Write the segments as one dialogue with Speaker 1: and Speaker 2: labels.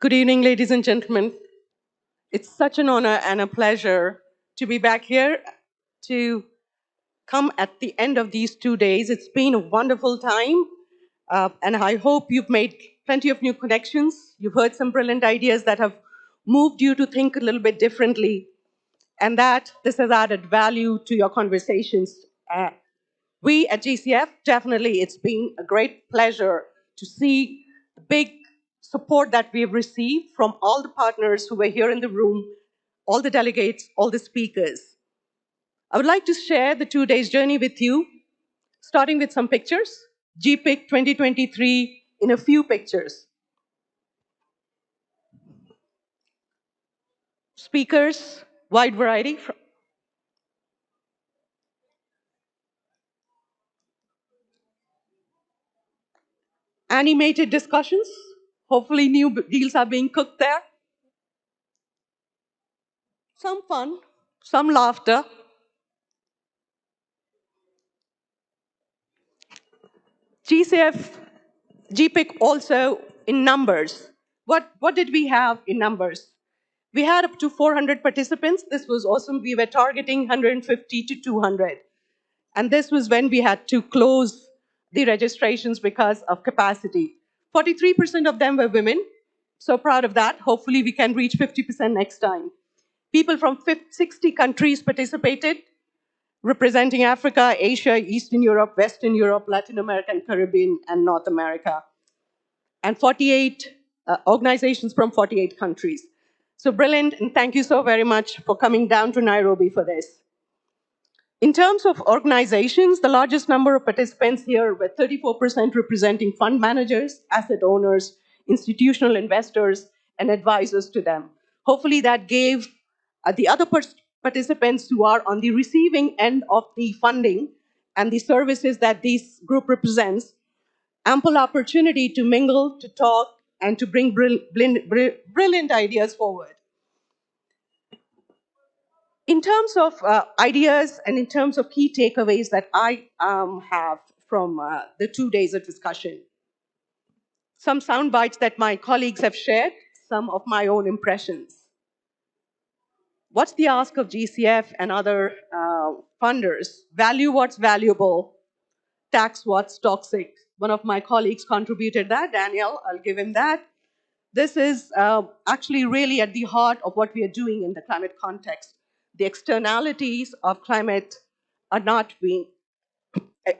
Speaker 1: Good evening, ladies and gentlemen. It's such an honor and a pleasure to be back here to come at the end of these 2 days. It's been a wonderful time, and I hope you've made plenty of new connections. You've heard some brilliant ideas that have moved you to think a little bit differently, and that this has added value to your conversations. We at GCF, definitely, it's been a great pleasure to see the big support that we have received from all the partners who were here in the room, all the delegates, all the speakers. I would like to share the 2 days journey with you, starting with some pictures. GPIC 2023 in a few pictures. Speakers, wide variety. Animated discussions. Hopefully, new deals are being cooked there. Some fun, some laughter. GCF, GPIC also in numbers. What did we have in numbers? We had up to 400 participants. This was awesome. We were targeting 150 to 200. And this was when we had to close the registrations because of capacity. 43% of them were women. So proud of that. Hopefully, we can reach 50% next time. People from 60 countries participated, representing Africa, Asia, Eastern Europe, Western Europe, Latin America, and Caribbean, and North America. And 48 organizations from 48 countries. So brilliant, and thank you so very much for coming down to Nairobi for this. In terms of organizations, the largest number of participants here were 34% representing fund managers, asset owners, institutional investors, and advisors to them. Hopefully that gave the other participants who are on the receiving end of the funding and the services that this group represents ample opportunity to mingle, to talk, and to bring brilliant ideas forward. In terms of ideas and in terms of key takeaways that I have from the 2 days of discussion, some sound bites that my colleagues have shared, some of my own impressions. What's the ask of GCF and other funders? Value what's valuable, tax what's toxic. One of my colleagues contributed that, Daniel, I'll give him that. This is actually really at the heart of what we are doing in the climate context. The externalities of climate are not being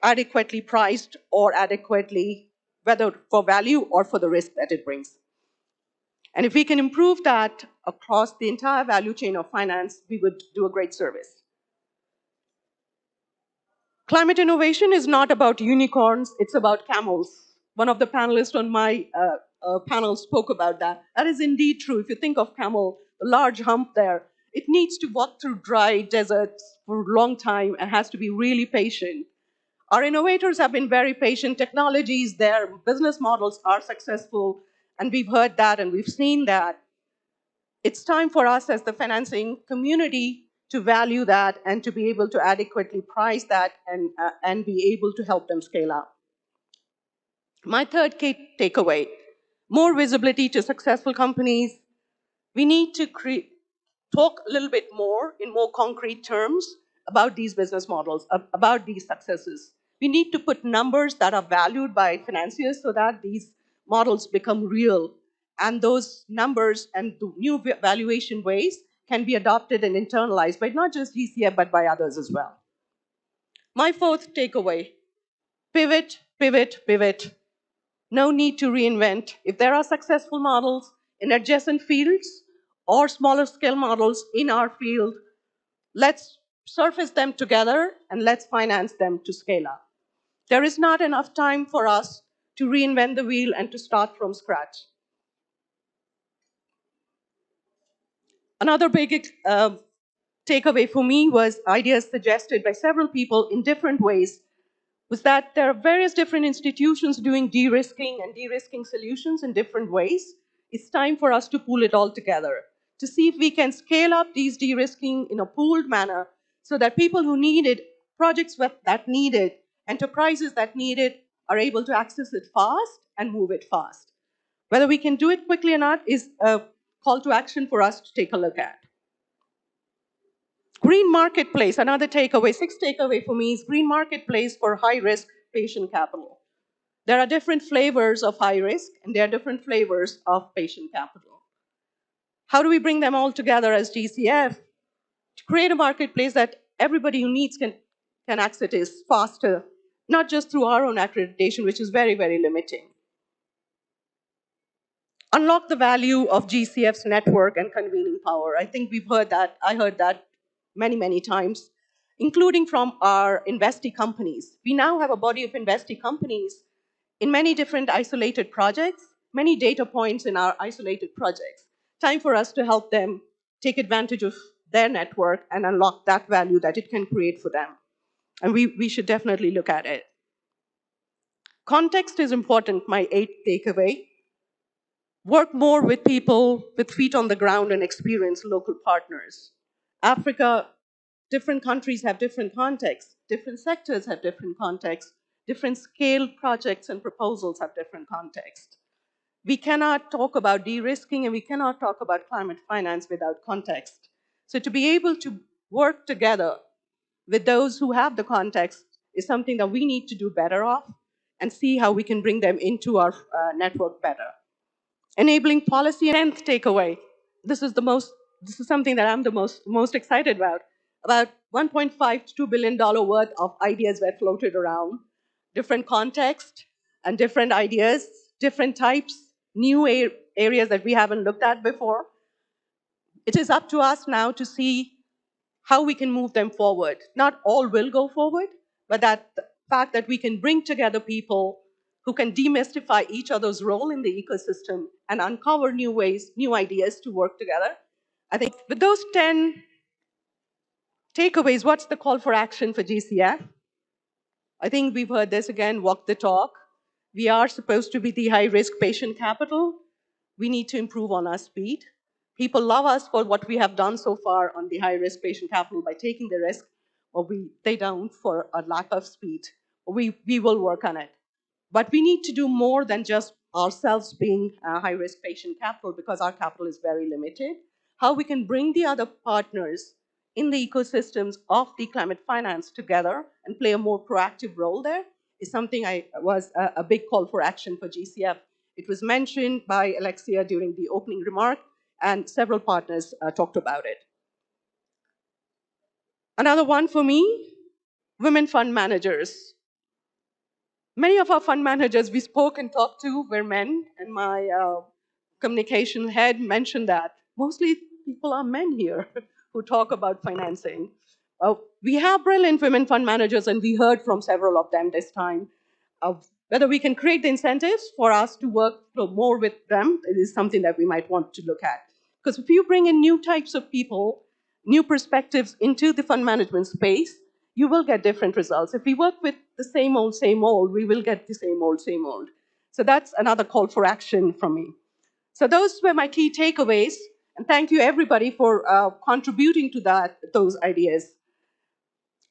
Speaker 1: adequately priced or adequately, whether for value or for the risk that it brings. And if we can improve that across the entire value chain of finance, we would do a great service. Climate innovation is not about unicorns, it's about camels. One of the panelists on my panel spoke about that. That is indeed true. If you think of camel, the large hump there, it needs to walk through dry deserts for a long time and has to be really patient. Our innovators have been very patient. Technologies, their business models are successful, and we've heard that and we've seen that. It's time for us as the financing community to value that and to be able to adequately price that and be able to help them scale up. My third key takeaway, more visibility to successful companies. We need to talk a little bit more in more concrete terms about these business models, about these successes. We need to put numbers that are valued by financiers so that these models become real. And those numbers and the new valuation ways can be adopted and internalized by not just GCF, but by others as well. My fourth takeaway, pivot, pivot, pivot. No need to reinvent. If there are successful models in adjacent fields or smaller scale models in our field, let's surface them together and let's finance them to scale up. There is not enough time for us to reinvent the wheel and to start from scratch. Another big takeaway for me was ideas suggested by several people in different ways was that there are various different institutions doing de-risking and de-risking solutions in different ways. It's time for us to pool it all together to see if we can scale up these de-risking in a pooled manner so that people who need it, projects that need it, enterprises that need it, are able to access it fast and move it fast. Whether we can do it quickly or not is a call to action for us to take a look at. Green marketplace, another takeaway, sixth takeaway for me is green marketplace for high risk patient capital. There are different flavors of high risk and there are different flavors of patient capital. How do we bring them all together as GCF to create a marketplace that everybody who needs can access it faster, not just through our own accreditation, which is very, very limiting. Unlock the value of GCF's network and convening power. I think we've heard that. I heard that many, many times, including from our investee companies. We now have a body of investee companies in many different isolated projects, many data points in our isolated projects. Time for us to help them take advantage of their network and unlock that value that it can create for them. And we should definitely look at it. Context is important, my eighth takeaway. Work more with people with feet on the ground and experience local partners. Africa, different countries have different contexts, different sectors have different contexts, different scale projects and proposals have different contexts. We cannot talk about de-risking and we cannot talk about climate finance without context. So to be able to work together with those who have the context is something that we need to do better of and see how we can bring them into our network better. Enabling policy and 10th takeaway. This is something that I'm the most excited about. About 1.5 to $2 billion worth of ideas were floated around, different contexts and different ideas, different types, new areas that we haven't looked at before. It is up to us now to see how we can move them forward. Not all will go forward, but that the fact that we can bring together people who can demystify each other's role in the ecosystem and uncover new ways, new ideas to work together. I think with those 10 takeaways, what's the call for action for GCF? I think we've heard this again, walk the talk. We are supposed to be the high risk patient capital. We need to improve on our speed. People love us for what we have done so far on the high risk patient capital by taking the risk, or they don't for a lack of speed. We will work on it. But we need to do more than just ourselves being a high risk patient capital because our capital is very limited. How we can bring the other partners in the ecosystems of the climate finance together and play a more proactive role there is something was a big call for action for GCF. It was mentioned by Alexia during the opening remark, and several partners talked about it. Another one for me, women fund managers. Many of our fund managers we spoke and talked to were men, and my communication head mentioned that. Mostly people are men here who talk about financing. We have brilliant women fund managers, and we heard from several of them this time. Whether we can create the incentives for us to work more with them is something that we might want to look at. Because if you bring in new types of people, new perspectives into the fund management space, you will get different results. If we work with the same old, we will get the same old. So that's another call for action from me. So those were my key takeaways, and thank you everybody for contributing to those ideas.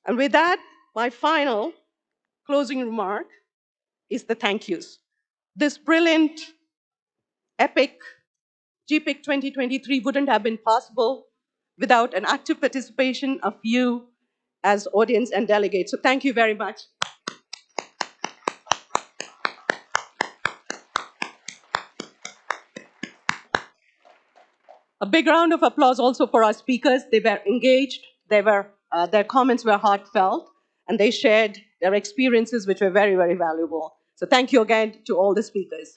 Speaker 1: And with that, my final closing remark is the thank yous. This brilliant, epic GPIC 2023 wouldn't have been possible without an active participation of you as audience and delegates. So thank you very much. A big round of applause also for our speakers. They were engaged, their comments were heartfelt, and they shared their experiences, which were very, very valuable. So thank you again to all the speakers.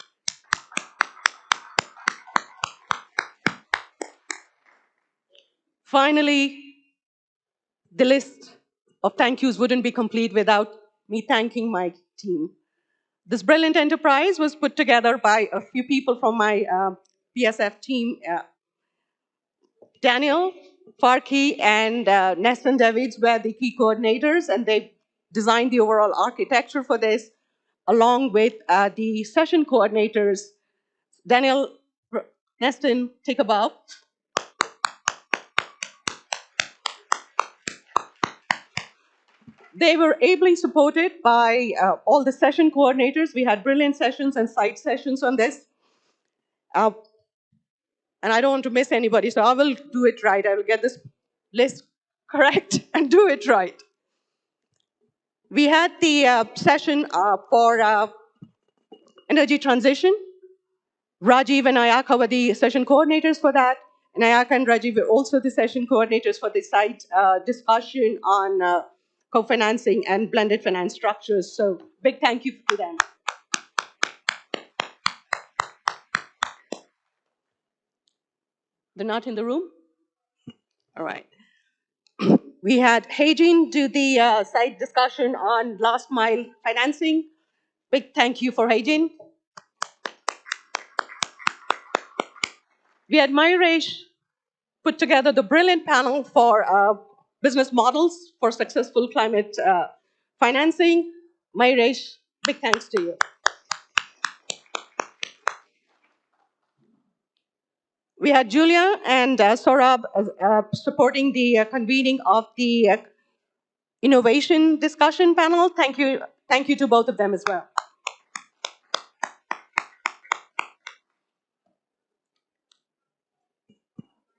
Speaker 1: Finally, the list of thank yous wouldn't be complete without me thanking my team. This brilliant enterprise was put together by a few people from my PSF team. Daniel, Farki, and Neston Davids were the key coordinators, and they designed the overall architecture for this, along with the session coordinators. Daniel, Neston, take a bow. They were ably supported by all the session coordinators. We had brilliant sessions and side sessions on this. Uh, and I don't want to miss anybody, so I will do it right. I will get this list correct and do it right. We had the session for energy transition. Rajiv and Ayaka were the session coordinators for that. And Ayaka and Rajiv were also the session coordinators for the site discussion on co-financing and blended finance structures. So big thank you to them. They're not in the room? All right. We had Hajin do the site discussion on last mile financing. Big thank you for Hajin. We had Mayuresh put together the brilliant panel for business models for successful climate financing. Mayuresh, big thanks to you. We had Julia and Saurabh supporting the convening of the innovation discussion panel. Thank you to both of them as well.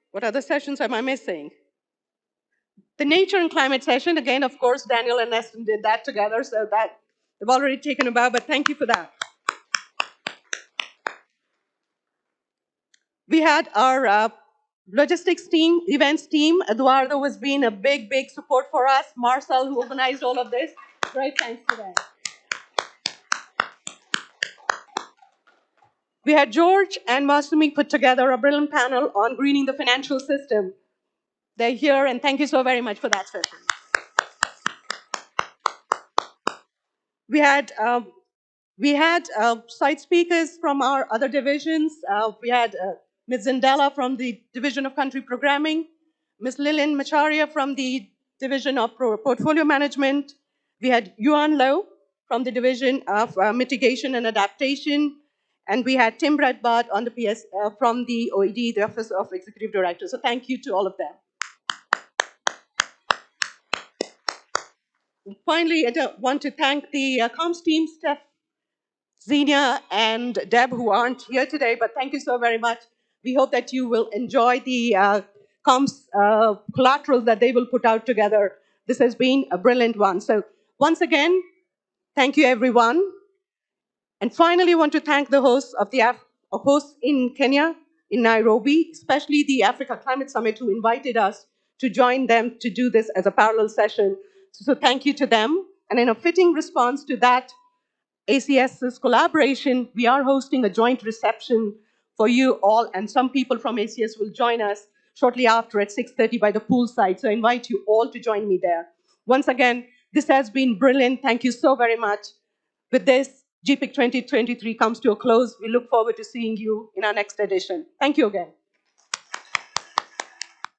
Speaker 1: What other sessions am I missing? The nature and climate session, again, of course, Daniel and Neston did that together, so that they've already taken about, but thank you for that. We had our logistics team, events team. Eduardo has been a big, big support for us. Marcel, who organized all of this. Great thanks to them. We had George and Masumi put together a brilliant panel on greening the financial system. They're here, and thank you so very much for that session. We had site speakers from our other divisions. We had Ms. Zindela from the Division of Country Programming, Ms. Lillian Macharia from the Division of Portfolio Management. We had Yuan Lo from the Division of Mitigation and Adaptation. And we had Tim Bradbart on the from the OED, the Office of Executive Director. So thank you to all of them. Finally, I want to thank the comms team, Steph, Xenia, and Deb, who aren't here today, but thank you so very much. We hope that you will enjoy the comms collateral that they will put out together. This has been a brilliant one. So once again, thank you, everyone. And finally, I want to thank the hosts of the hosts in Kenya, in Nairobi, especially the Africa Climate Summit, who invited us to join them to do this as a parallel session. So thank you to them. And in a fitting response to that, ACS's collaboration, we are hosting a joint reception for you all, and some people from ACS will join us shortly after at 6:30 by the poolside. So I invite you all to join me there. Once again, this has been brilliant. Thank you so very much. With this, GPIC 2023 comes to a close. We look forward to seeing you in our next edition. Thank you again.